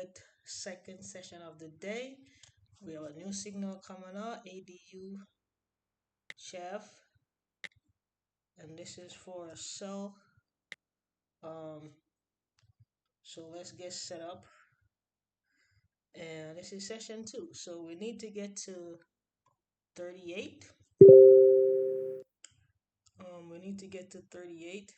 it second session of the day. We have a new signal coming up, ADU chef, and this is for a sell. Um, so let's get set up. And this is session 2. So we need to get to 38. We need to get to 38.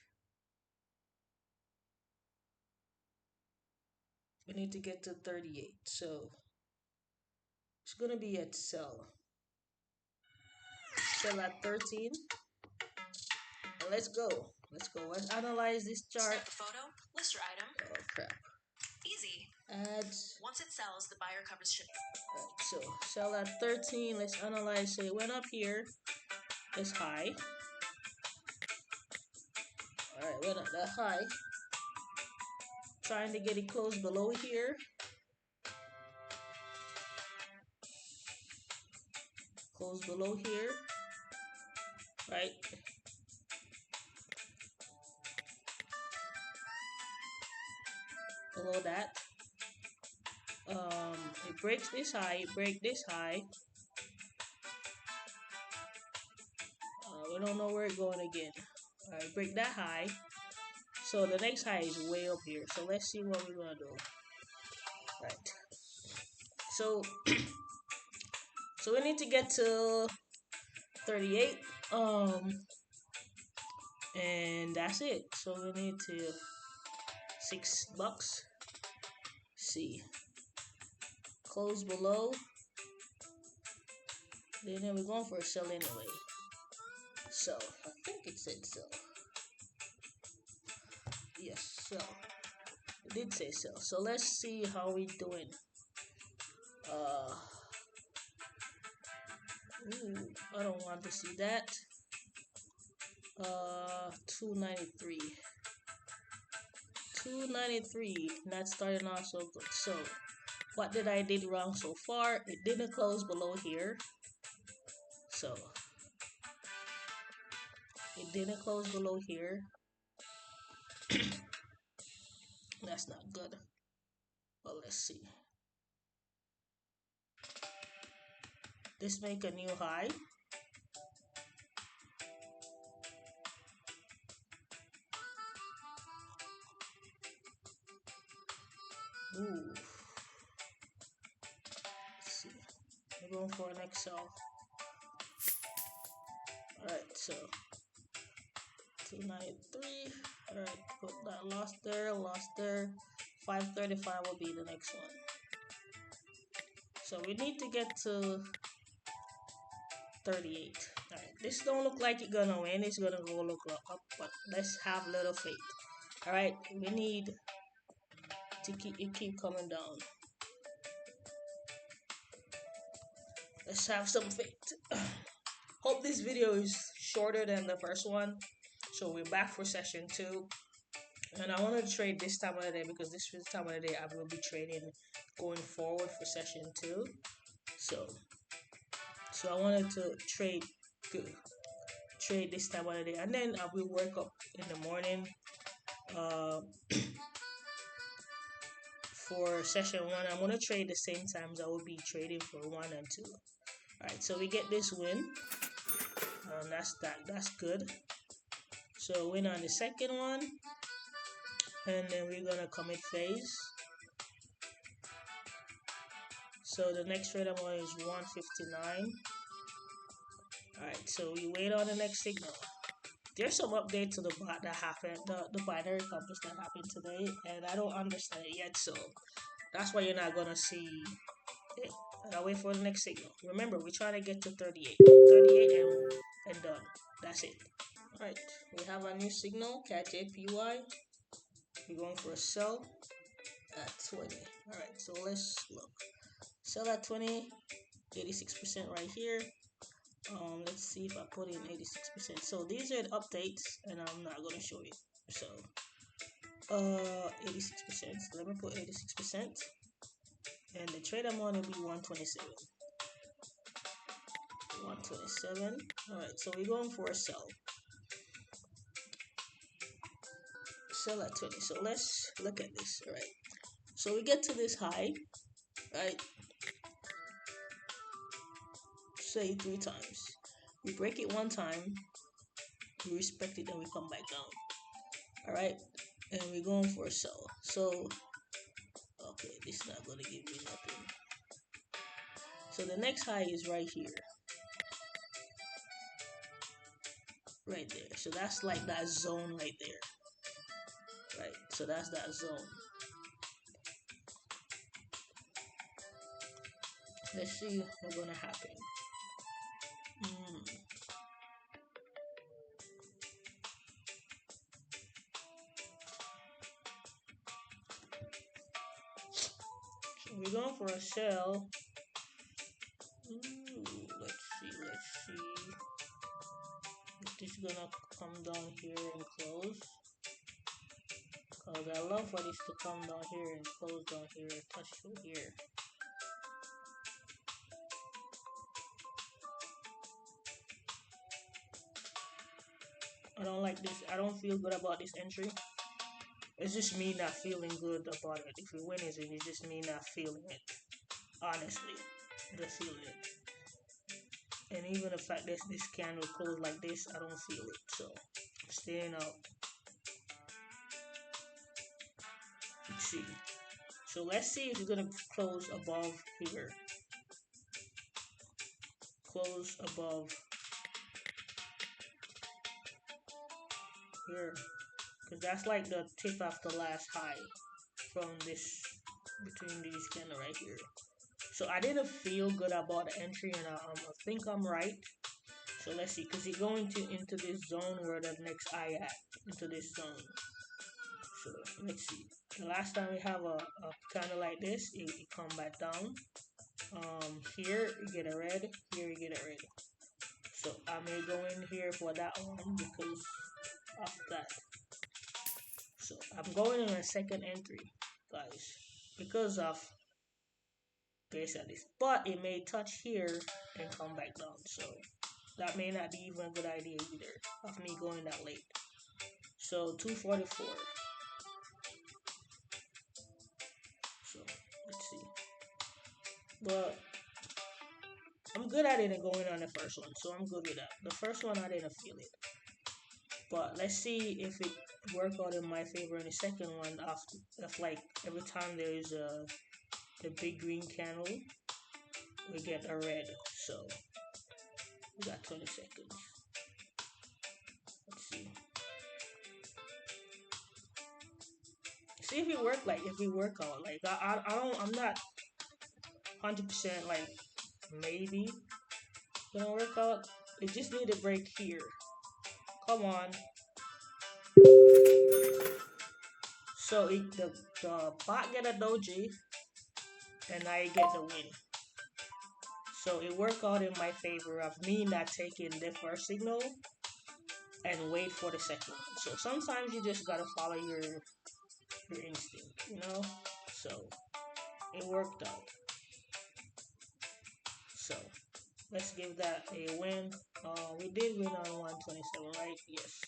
We need to get to 38. So it's gonna be at sell. Sell at 13. And let's go. Let's go. Let's analyze this chart. Snap a photo, list your item. Oh crap. Easy. Ads. Once it sells, the buyer covers shipping. Right, so sell at 13. Let's analyze. So it went up here. It's high. Alright, went up that high. Trying to get it close below here. Close below here. Right. Below that. It breaks this high, it breaks this high. We don't know where it's going again. Alright, break that high. So the next high is way up here. So let's see what we're gonna do. Right. So so we need to get to 38. And that's it. So we need to $6. See. Close below. Then we're going for a sell anyway. So I think it said sell. Yes, sell. It did say sell. So let's see how we doing. I don't want to see that. 293. 293. Not starting off so good. So what did I did wrong so far? It didn't close below here. So it didn't close below here. That's not good. But let's see. This make a new high. Ooh. Let's see. We're going for an XL. Alright, so 293. Alright, put that lost there, lost there. 535 will be the next one. So we need to get to 38. Alright, this don't look like it's gonna win. It's gonna go look up, but let's have a little faith. Alright, we need to keep coming down. Let's have some faith. Hope this video is shorter than the first one. So we're back for session 2. And I want to trade this time of the day because this is the time of the day I will be trading going forward for session 2. So I wanted to trade this time of the day, and then I will work up in the morning for session 1. I'm gonna trade the same times I will be trading for 1 and 2. Alright, so we get this win. That's good. So win on the second one, and then we're gonna commit phase. So the next trade I'm on is 159. Alright, so we wait on the next signal. There's some update to the bot that happened, the binary compass that happened today, and I don't understand it yet, so that's why you're not gonna see it. I wait for the next signal. Remember, we're trying to get to 38. 38 and done. That's it. Alright, we have a new signal, catch APY. We're going for a sell at 20. Alright, so let's look. Sell at 20, 86% right here. Let's see if I put in 86%. So these are the updates, and I'm not gonna show you. So 86%. So let me put 86%, and the trade I'm on will be 127. 127. All right. So we're going for a sell. Sell at 20. So let's look at this. All right. So we get to this high, right? Say 3 times. We break it 1 time, we respect it, and we come back down. All right, and we're going for a sell. So okay, this is not gonna give me nothing. So the next high is right here, right there. So that's like that zone right there, right? So that's that zone. Let's see what's gonna happen. Mm. So we're going for a sell. Ooh, let's see. If this is gonna come down here and close. Cause I love for this to come down here and close down here, touch through here. I don't like this. I don't feel good about this entry. It's just me not feeling good about it. If it wins it, it's just me not feeling it. Honestly, just feeling it. And even the fact that this candle closed like this, I don't feel it. So I'm staying out. Let's see. So let's see if it's gonna close above here. Close above here. Because that's like the tip of the last high from this, between these candle right here. So I didn't feel good about the entry, and I think I'm right. So let's see, because it's going to into this zone where the next eye at, into this zone. So let's see. The last time we have a kind of like this, it come back down. Here you get a red, here you get a red. So I may go in here for that one because of that. So I'm going in a second entry, guys, because of this and this. But it may touch here and come back down. So that may not be even a good idea either of me going that late. So 244. So let's see. But I'm good at it and going on the first one, so I'm good with that. The first one I didn't feel it. But let's see if it worked out in my favor in the second one after if like every time there is a the big green candle, we get a red. So we got 20 seconds. Let's see. See if it work like if it work out. Like I'm not 100% like maybe gonna work out. It just need a break here. Come on. So the bot get a doji and I get the win. So it worked out in my favor of me not taking the first signal and wait for the second one. So sometimes you just gotta follow your instinct, you know? So it worked out. So let's give that a win. We did win on 127, right? Yes.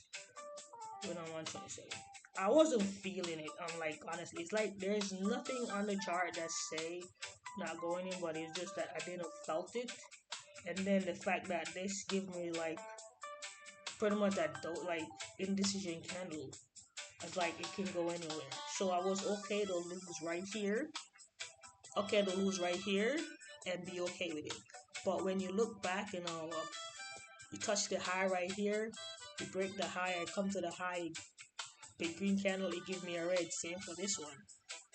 Win on 127. I wasn't feeling it. I'm like, honestly, it's like there's nothing on the chart that say not going in, but it's just that I didn't felt it. And then the fact that this give me like pretty much that like indecision candle. It's like it can go anywhere. So I was okay to lose right here. Okay to lose right here and be okay with it. But when you look back, you touch the high right here, you break the high, I come to the high, big green candle, it give me a red. Same for this one.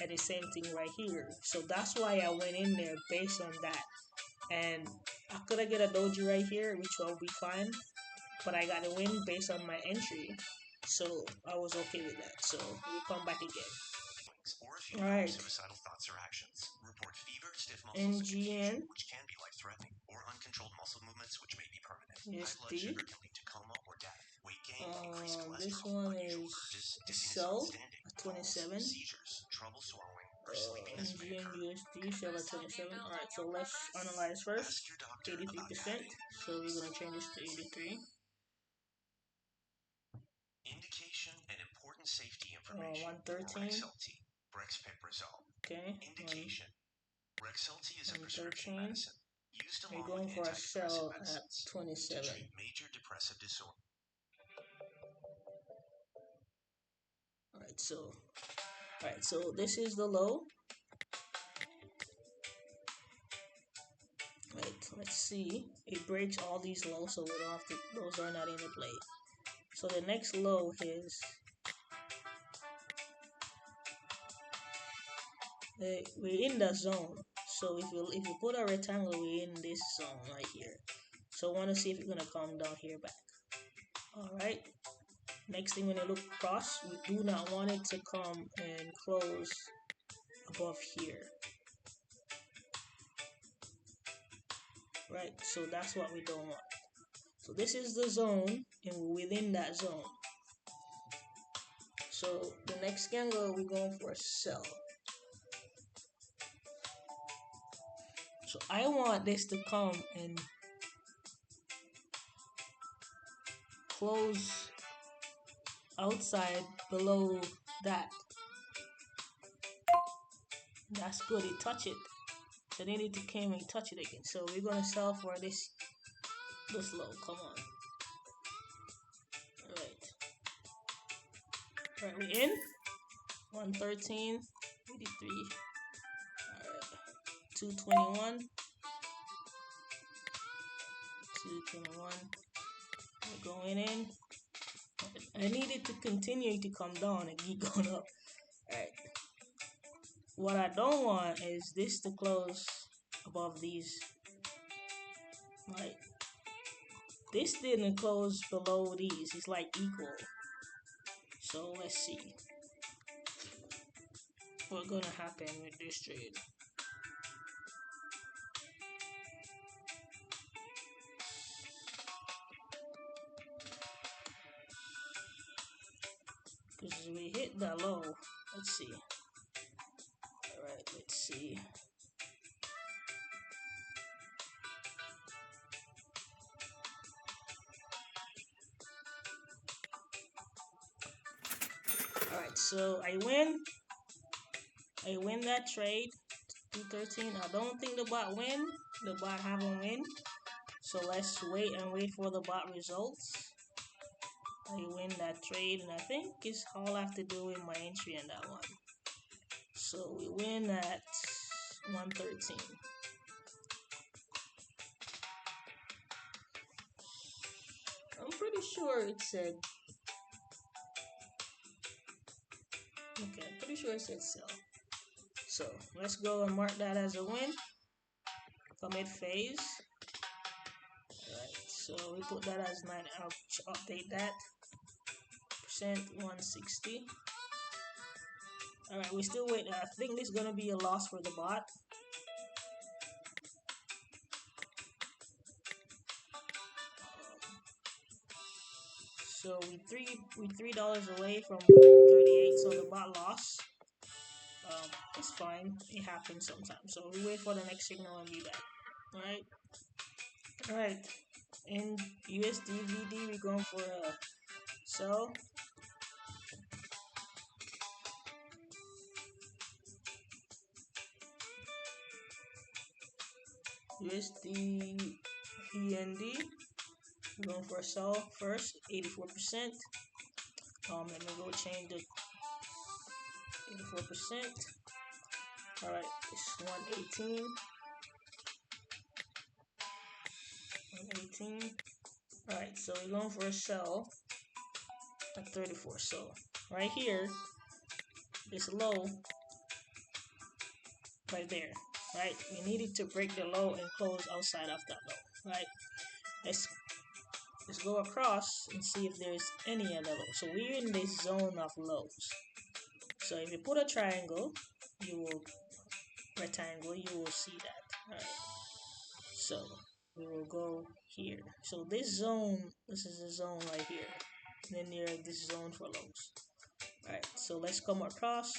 And the same thing right here. So that's why I went in there based on that. And I could have get a doji right here, which will be fine. But I got a win based on my entry. So I was okay with that. So we come back again. Or if you All right. suicidal thoughts or actions. Report fever, stiff muscles, and NGN. confusion, which can be life-threatening, or uncontrolled muscle movements, which may be permanent. High blood USD. sugar can lead to coma or death. Weight gain, increased cholesterol, This one unusual is urges, dizziness sell while standing, at falls, 27. seizures, trouble swallowing, or sleepiness may NGN occur. USD sell at 27. All right, so let's analyze first. Ask your doctor about 83%. adding So we're gonna change this to 83. indication and important safety information. 113. XLT, Brexpiprazole. Okay. Indication. Rexulti is a prescription 13. medicine used We're along going with for a antidepressant sell at medicines to 27. treat major depressive disorder. All right, so this is the low. Right, let's see. It breaks all these lows, so we don't have to. Those are not in the play. So the next low is we're in the zone. So if you put a rectangle, we're in this zone right here. So I want to see if it's gonna come down here back. All right. Next thing, when you look across, we do not want it to come and close above here. Right. So that's what we don't want. So this is the zone, and we're within that zone. So the next candle, we're going for a sell. So I want this to come and close outside below that. That's good. It touch it. So they need to come and touch it again. So we're gonna sell for this low. Come on. Alright. Alright, we're in. 113, 83. Alright. 221. 221. We're going in. I need it to continue to come down and keep going up. Alright. What I don't want is this to close above these. Right. This didn't close below these. It's like equal. So let's see what's gonna happen with this trade. Because we hit that low. Let's see. Alright, let's see. Alright, so I win. I win that trade. 213. I don't think the bot win. The bot haven't win. So let's wait for the bot results. I win that trade, and I think it's all I have to do with my entry in that one. So we win at 113. I'm pretty sure it said. Okay, I'm pretty sure it said sell. So let's go and mark that as a win. Commit phase. Alright, so we put that as 9. I'll update that. Percent 160. Alright, we still waiting. I think this is gonna be a loss for the bot. So we $3 away from 38. So the bot lost. It's fine. It happens sometimes. So we wait for the next signal and be back. Alright. Alright. In USDVD, we're going for a sell. USD PND. We're going for a sell first, 84%. Let me go change the 84%. Alright, it's 118. 118. Alright, so we're going for a sell at 34. So right here, this low right there. Right? We needed to break the low and close outside of that low. Right? Let's go across and see if there's any other low. So we're in this zone of lows. So if you put a triangle, you will rectangle, you will see that. Alright. So we will go here. So this zone, this is a zone right here. And then there is this zone for lows. Alright, so let's come across.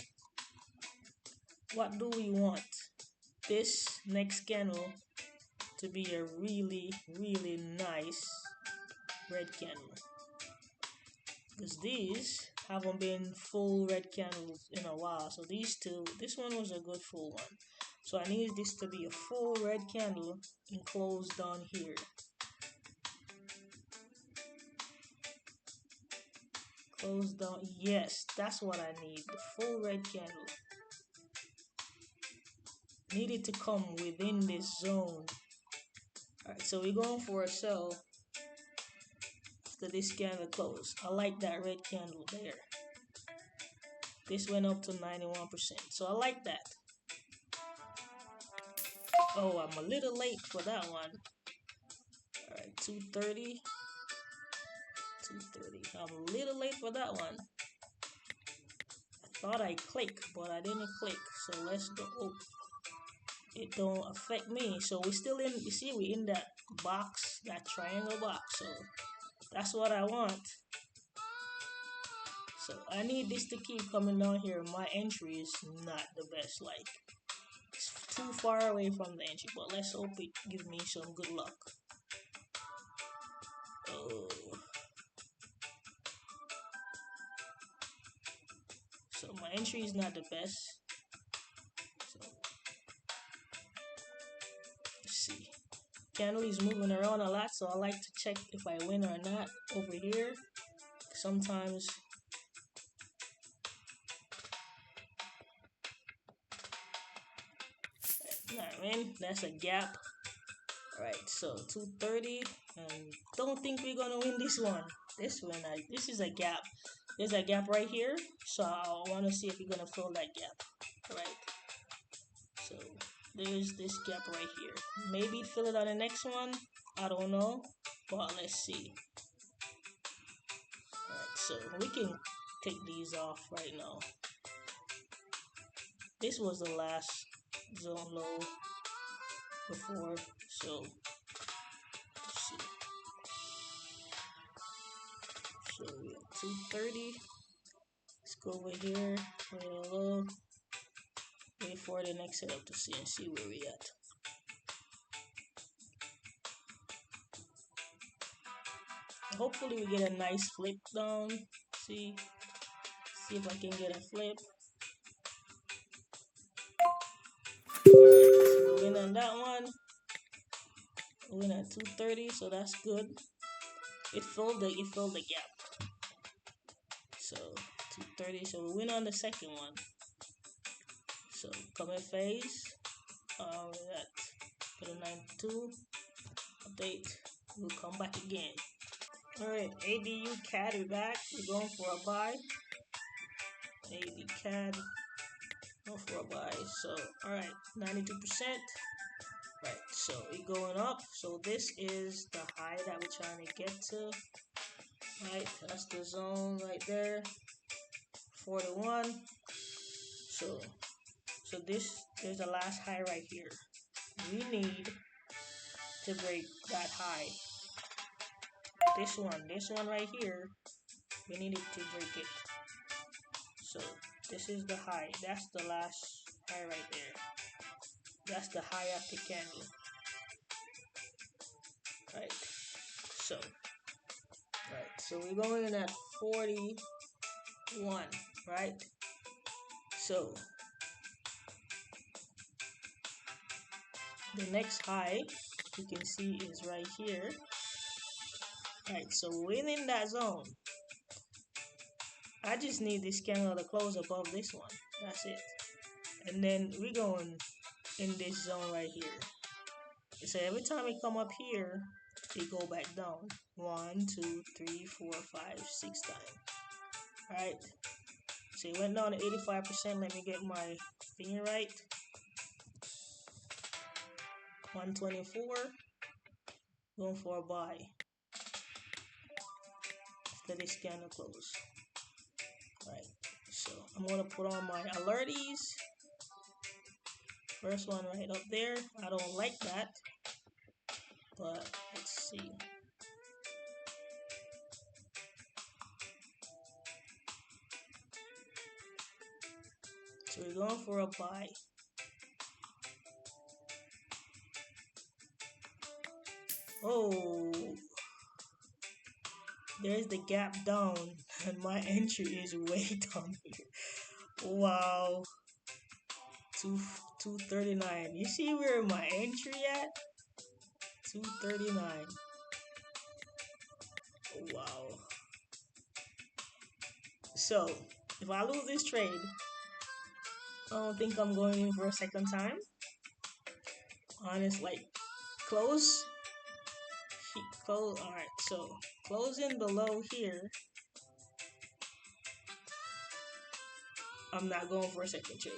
What do we want? This next candle to be a really, really nice red candle. Because these haven't been full red candles in a while. So these two, this one was a good full one. So I need this to be a full red candle and close down here. Close down. Yes, that's what I need. The full red candle. Need it to come within this zone. Alright, so we're going for a sell after this candle close. I like that red candle there. This went up to 91%. So I like that. Oh, I'm a little late for that one. Alright, 230. 230. I'm a little late for that one. I thought I clicked, but I didn't click. So let's go. Oh, it don't affect me. So we're still in, you see, we're in that box, that triangle box. So that's what I want. So I need this to keep coming down here. My entry is not the best. Like, it's too far away from the entry. But let's hope it gives me some good luck. Oh. So my entry is not the best. So let's see. Candle is moving around a lot, so I like to check if I win or not over here. Sometimes I win. That's a gap. Alright, so 230, and don't think we're gonna win this one. This is a gap. There's a gap right here, so I want to see if you're gonna fill that gap. Alright, so there's this gap right here. Maybe fill it on the next one. I don't know, but let's see. Alright, so we can take these off right now. This was the last zone low before, so let's see. So we have 230. Let's go over here, wait a low, wait for the next setup to see and see where we at. Hopefully we get a nice flip down. See if I can get a flip. Alright, so we win on that one. We win at 230, so that's good. It filled the gap. So 230, so we win on the second one. So come in phase. That put a 92. Update. We'll come back again. Alright, ADU CAD, we're back. We're going for a buy. AD CAD, go for a buy. So, alright, 92%. Right, so it going up. So this is the high that we're trying to get to. Right, that's the zone right there. 41. So there's the last high right here. We need to break that high. This one right here, we needed to break it. So this is the high. That's the last high right there. That's the high after candle. Right. So we're going in at 41, right? So the next high you can see is right here. Right, so within that zone, I just need this candle to close above this one. That's it. And then we're going in this zone right here. So every time we come up here, it go back down. 1, 2, 3, 4, 5, 6 times. Alright. So it went down to 85%. Let me get my finger right. 124. Going for a buy. After this candle close. Alright. So I'm gonna put on my alerties. First one right up there. I don't like that. But let's see. So we're going for a buy. Oh, there's the gap down. And my entry is way down here. Wow, two 239. You see where my entry at? 239. Wow. So if I lose this trade, I don't think I'm going in for a second time. Honest, like close, close. All right, so closing below here, I'm not going for a second trade.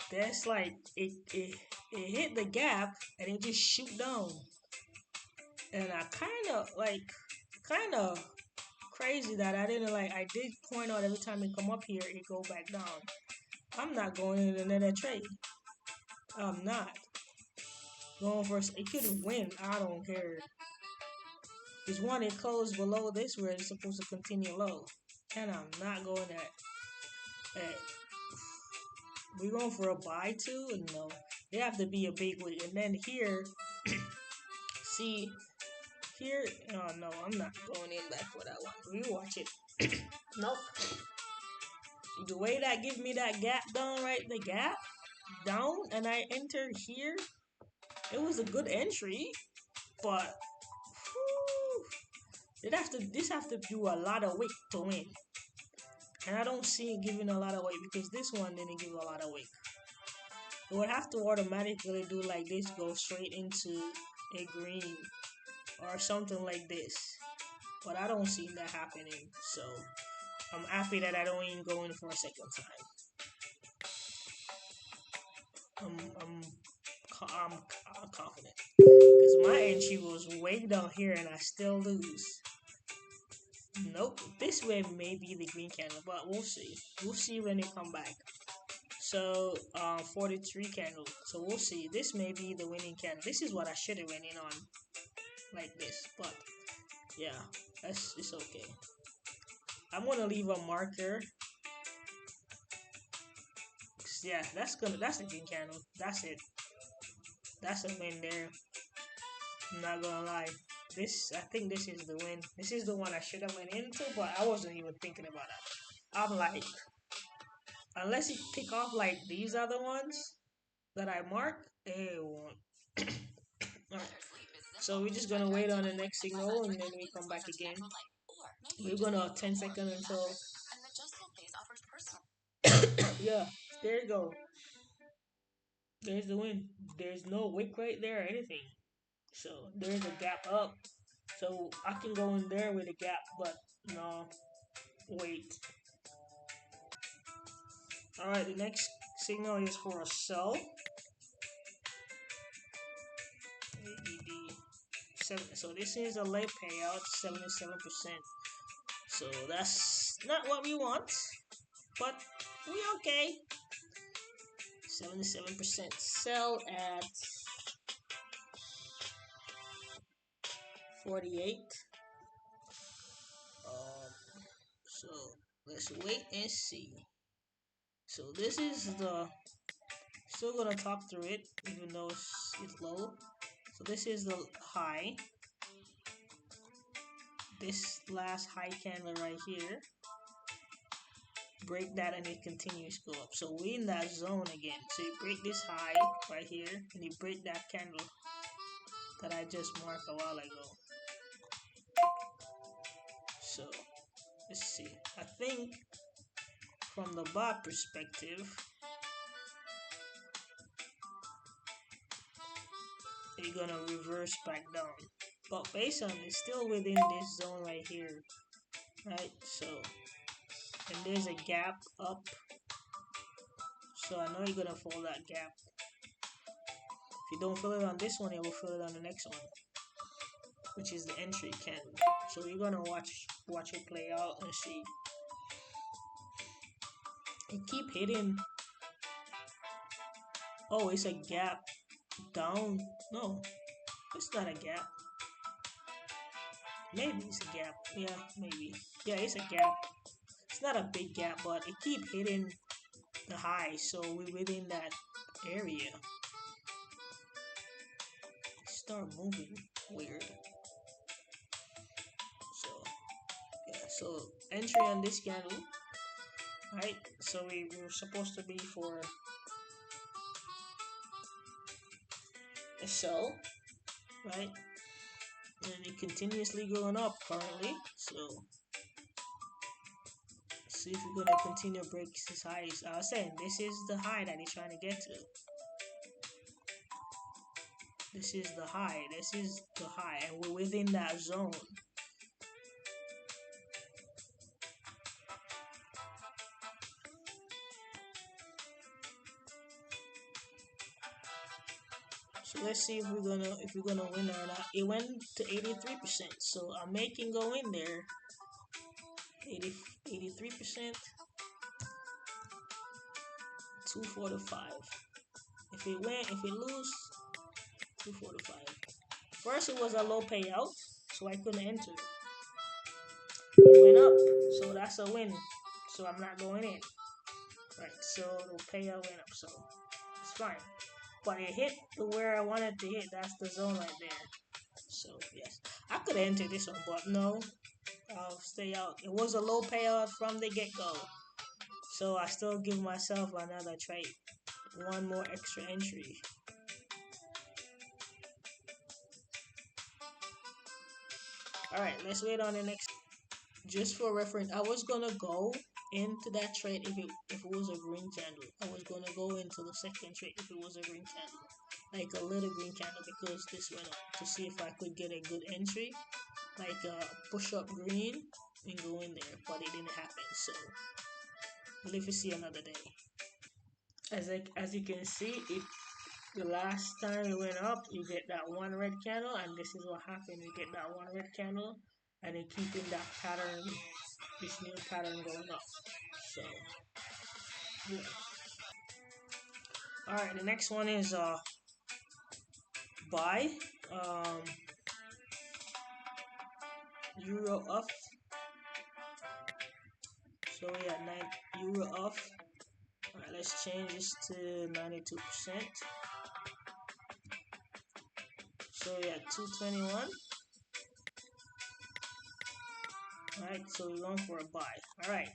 That's like it hit the gap and it just shoot down, and I kind of crazy that I didn't like. I did point out every time it come up here, it go back down. I'm not going in another trade. I'm not going for it. Could win. I don't care. This one it closed below this where it's supposed to continue low, and I'm not going at we're going for a buy too, and no, they have to be a big win. And then here, see here, oh no, I'm not going in back for that one. Rewatch it. Nope. The way that give me that gap down, right? The gap down, and I enter here. It was a good entry, but whew, this have to do a lot of weight to win. And I don't see it giving a lot of weight because this one didn't give a lot of weight. It would have to automatically do like this, go straight into a green or something like this. But I don't see that happening. So I'm happy that I don't even go in for a second time. I'm confident because my entry was way down here and I still lose. Nope, this way may be the green candle, but we'll see. We'll see when they come back. So 43 candle. So we'll see. This may be the winning candle. This is what I should have went in on, like this. But yeah, it's okay. I'm gonna leave a marker. Yeah, that's a green candle. That's it. That's a win there. I'm not gonna lie. I think this is the win. This is the one I should have went into, but I wasn't even thinking about that. I'm like, unless you pick off like these other ones that I marked, it won't. Alright. So we're just gonna wait on the next signal and then we come back again. We're gonna 10 seconds until yeah, there you go. There's the win. There's no wick right there or anything. So there's a gap up. So I can go in there with a gap, but no, wait. Alright, the next signal is for a sell. AED. So this is a late payout, 77%. So that's not what we want, but we okay. 77% sell at 48. So let's wait and see. So this is the still gonna talk through it even though it's low. So this is the high. This last high candle right here. Break that and it continues to go up. So we in that zone again. So you break this high right here and you break that candle that I just marked a while ago. So let's see. I think from the bot perspective, they're gonna reverse back down. But based on it's still within this zone right here. Right? So and there's a gap up. So I know you're gonna follow that gap. If you don't fill it on this one, you will fill it on the next one, which is the entry candle. So you're gonna watch it play out and see. It keep hitting. Oh, it's a gap down. No, it's not a gap. Maybe it's a gap. Yeah, maybe. Yeah, it's a gap. It's not a big gap, but it keep hitting the high, so we're within that area. Start moving weird. So yeah, so entry on this candle, right? So we were supposed to be for a sell, right? And it continuously going up currently. So see if we're gonna continue to break this high. I was saying this is the high that he's trying to get to. This is the high. This is the high, and we're within that zone. So let's see if we're gonna win or not. It went to 83%, so I'm making go in there. 83%, 245. If it lose, 245. First it was a low payout, so I couldn't enter. It went up, so that's a win. So I'm not going in. Right, so the payout went up, so it's fine. But it hit where I wanted to hit. That's the zone right there. So yes, I could enter this one, but no, I'll stay out. It was a low payout from the get-go, so I still give myself another trade, one more extra entry. All right, let's wait on the next. Just for reference, I was gonna go into that trade if it was a green candle. I was gonna go into the second trade if it was a green candle, like a little green candle, because this went up to see if I could get a good entry, like push up green and go in there, but it didn't happen. So we'll live to see another day. As you can see, it the last time it went up, you get that one red candle, and this is what happened. You get that one red candle, and it keeping that pattern, this new pattern going up. So yeah. All right, the next one is buy euro off. So we had 9 euro off. All right, let's change this to 92%. So we had 221. All right, so we're going for a buy. All right,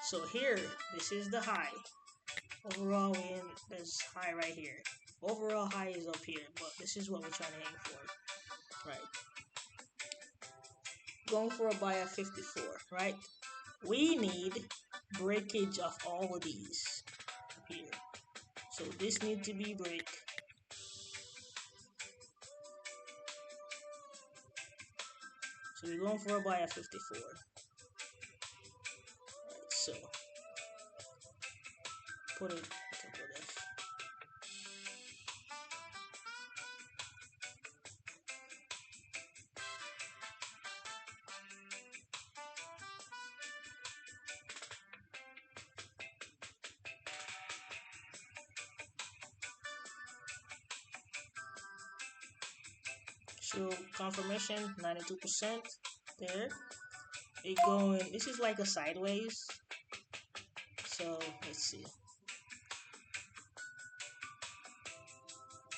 so here, this is the high. Overall, there's high right here. Overall high is up here, but this is what we're trying to aim for. Right. Going for a buy at 54, right? We need breakage of all of these here. So this needs to be break. So we're going for a buy at 54. Right, so put it on top of this. So confirmation 92% there. It going. This is like a sideways. So let's see.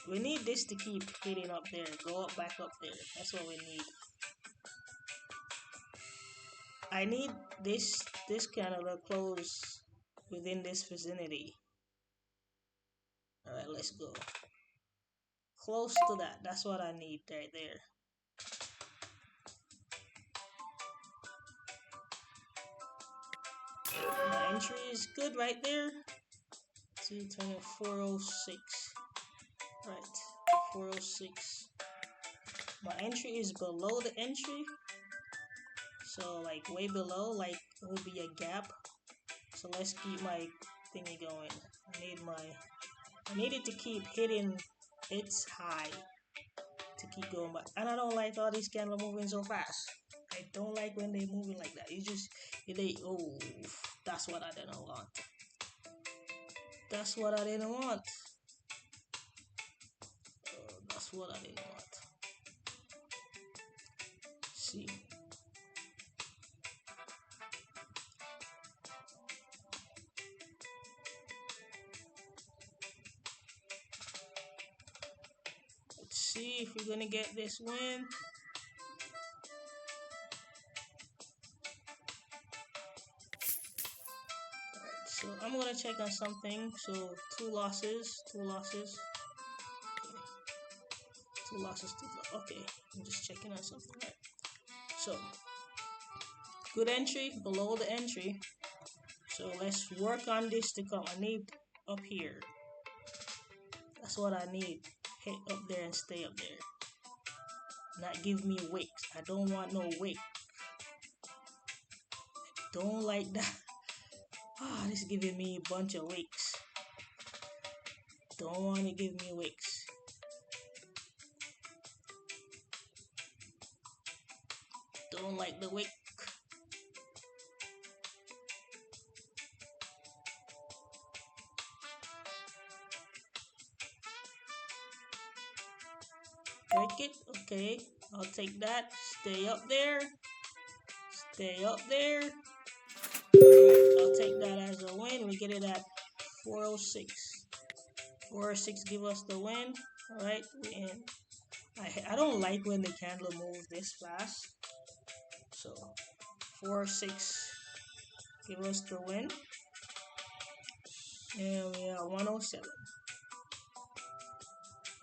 We need this to keep hitting up there. Go up, back up there. That's what we need. I need this kind of close within this vicinity. All right, let's go. Close to that. That's what I need right there. My entry is good right there. 406. Right, 406. My entry is below the entry. So like way below, like it will be a gap. So let's keep my thingy going. I need it to keep hitting its high to keep going back. And I don't like all these candles moving so fast. I don't like when they moving like that. Oh, that's what I didn't want. That's what I didn't want. That's what I didn't want. See. Let's see if we're gonna get this win. I'm gonna check on something. So two losses. Okay, I'm just checking on something. Right. So good entry below the entry. So let's work on this to come. I need up here. That's what I need. Hit up there and stay up there. Not give me wicks. I don't want no wick. Don't like that. Ah, this is giving me a bunch of wicks. Don't want to give me wicks. Don't like the wick. Break it. Okay, I'll take that. Stay up there. Stay up there. Alright, I'll take that as a win. We get it at 406. 406 give us the win. Alright, and I don't like when the candle moves this fast. So 406 give us the win. And we are 107.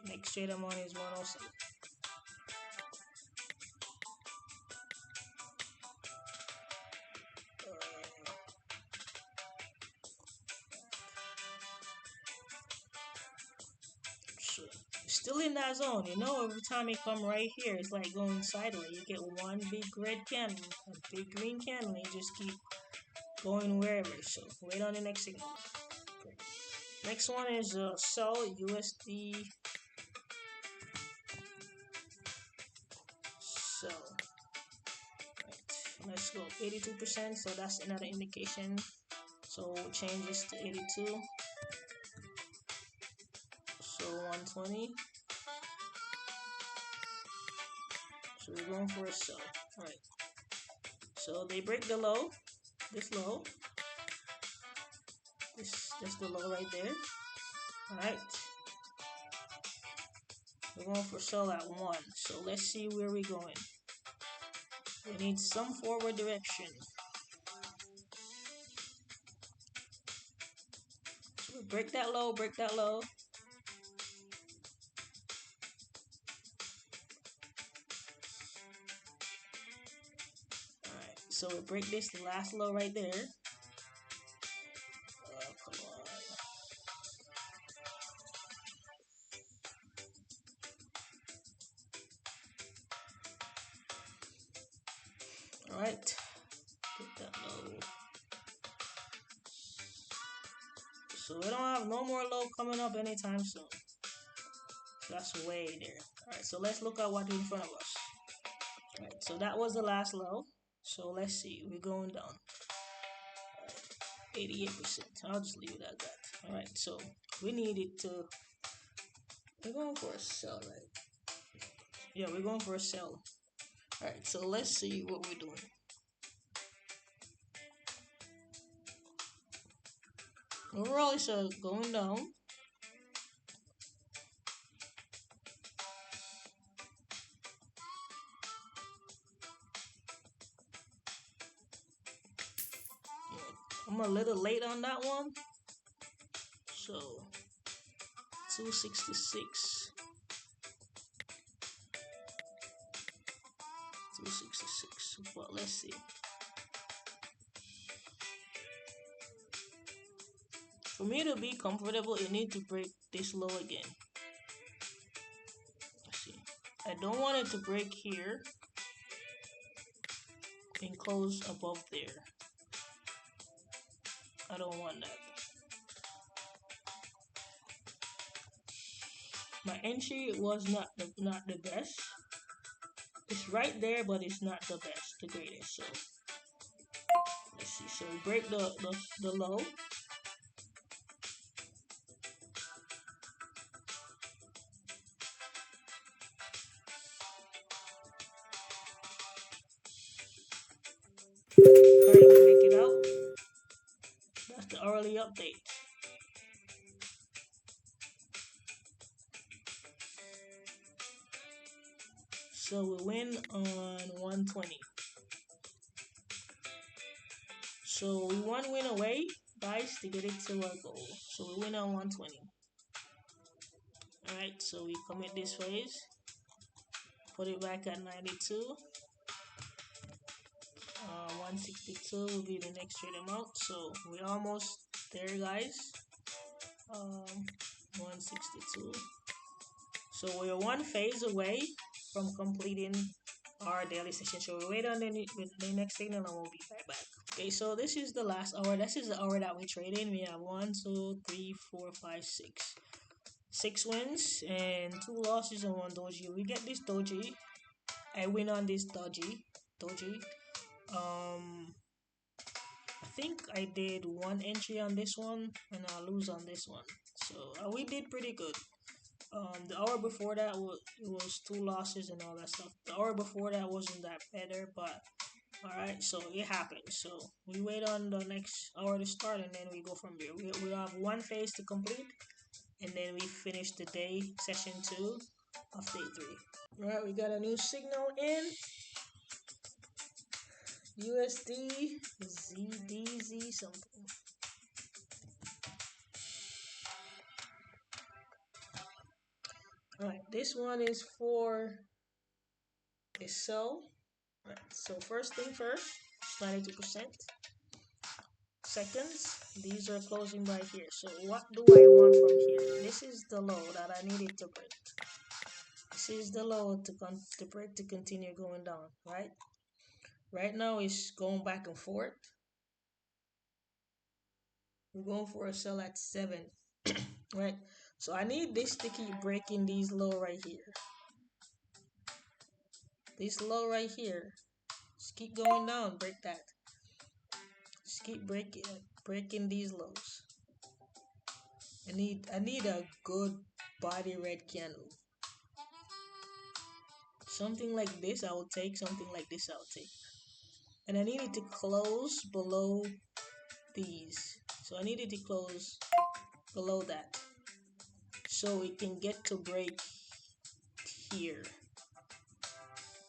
Next trade I'm on is 107. So still in that zone, you know. Every time you come right here, it's like going sideways. You get one big red candle, a big green candle, and you just keep going wherever. So wait on the next signal. Okay. Next one is sell USD. Sell. Right. Let's go 82%. So that's another indication. So we'll change this to 82. So 120. So we're going for a sell. Alright. So they break the low. This low. This the low right there. Alright. We're going for sell at 1. So let's see where we're going. We need some forward direction. So we break that low, break that low. Alright, so we break this last low right there. Come on. Alright. Get that low. So we don't have no more low coming up anytime soon. So that's way there. Alright, so let's look at what's in front of us. Alright, so that was the last low. So let's see. We're going down. 88%. I'll just leave it at that. Alright, so we need it to. We're going for a sell, right? Yeah, we're going for a sell. Alright, so let's see what we're doing. Overall, it's going down. I'm a little late on that one. So 266. 266. But let's see. For me to be comfortable, you need to break this low again. Let's see. I don't want it to break here and close above there. I don't want that. My entry was not the best. It's right there, but it's not the best, the greatest. So let's see. So we break the low. Alright, break it out. That's the early update. So we win on 120. So we one win away. dice to get it to our goal. So we win on 120. Alright, so we commit this phase, put it back at 92. 162 will be the next trade amount. So we're almost there, guys. 162. So we're one phase away from completing our daily session. So we wait on the next signal and we'll be right back. Okay, so this is the last hour. This is the hour that we trade in. We have 1, 2, 3, 4, 5, 6. 6 wins and 2 losses and 1 doji. We get this doji. I win on this doji. I think I did 1 entry on this one and I lose on this one. So we did pretty good. The hour before that it was 2 losses and all that stuff. The hour before that wasn't that better, but alright, so it happens. So we wait on the next hour to start and then we go from there. We have 1 phase to complete and then we finish the day session 2 of day 3. Alright, we got a new signal in. USD ZDZ something. Alright, this one is for a sell. Alright, so first thing first, 92%. Seconds, these are closing by here. So what do I want from here? This is the low that I needed to break. This is the low to break to continue going down, right? Right now it's going back and forth. We're going for a sell at 7, right? So I need this to keep breaking these low right here. This low right here. Just keep going down, break that. Just keep breaking these lows. I need a good body red candle. Something like this I will take, something like this I'll take. And I need it to close below these. So I need it to close below that. So it can get to break here.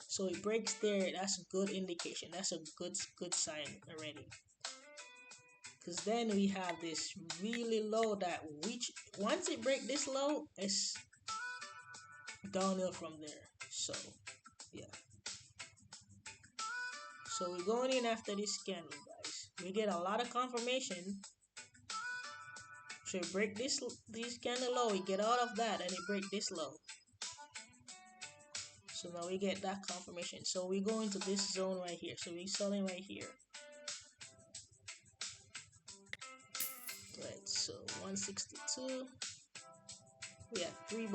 So it breaks there, that's a good indication. That's a good sign already. Because then we have this really low that once it break this low, it's downhill from there. So yeah. So we're going in after this candle, guys. We get a lot of confirmation. So we break this candle low, we get out of that and we break this low. So now we get that confirmation. So we go into this zone right here. So we're selling right here. Right, so 162. We have $3.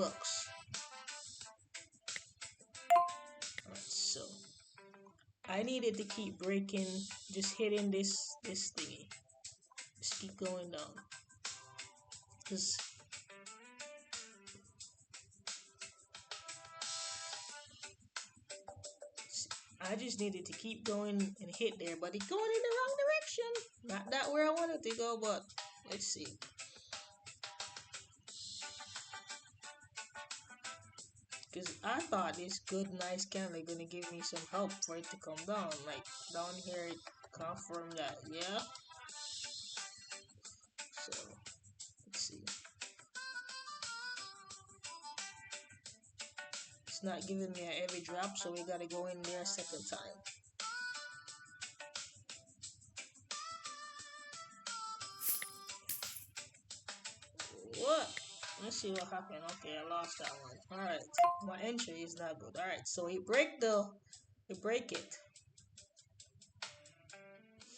Alright, so I needed to keep breaking, just hitting this thingy. Just keep going down. Cause I just needed to keep going and hit there, but it's going in the wrong direction. Not that where I wanted to go, but let's see. Because I thought this good, nice candle gonna give me some help for it to come down. Like down here, it confirmed that, yeah. So let's see. It's not giving me a heavy drop, so we gotta go in there a second time. What? Let's see what happened. Okay, I lost that one. Alright. My entry is not good. Alright, so we break it.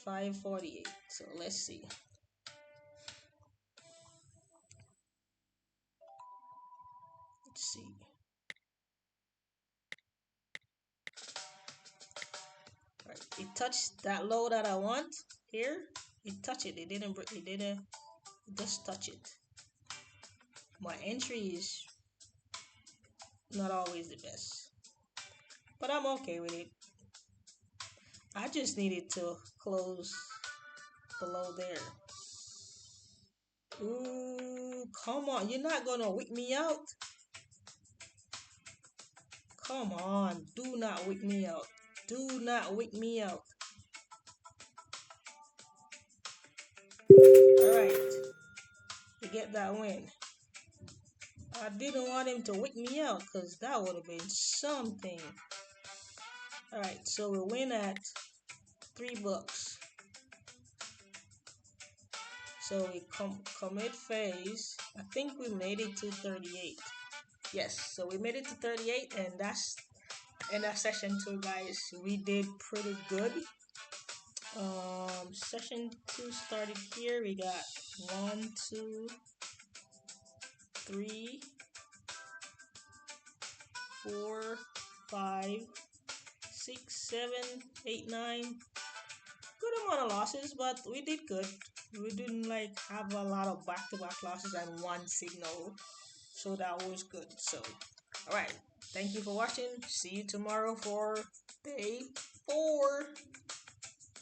548. So let's see. Let's see. Alright, it touched that low that I want here. It touched it. It didn't break. It didn't. Just touch it. My entry is not always the best, but I'm okay with it. I just needed to close below there. Ooh, come on. You're not gonna wick me out. Come on. Do not wick me out. Do not wick me out. Alright, to get that win. I didn't want him to wick me out because that would have been something. Alright, so we win at $3. So we commit phase. I think we made it to 38. Yes, so we made it to 38, and that's in that session 2, guys. We did pretty good. Session 2 started here. We got 1, 2, 3, 4, 5, 6, 7, 8, 9. Good amount of losses, but we did good. We didn't like have a lot of back-to-back losses and one signal, so that was good. So, all right, thank you for watching. See you tomorrow for day 4.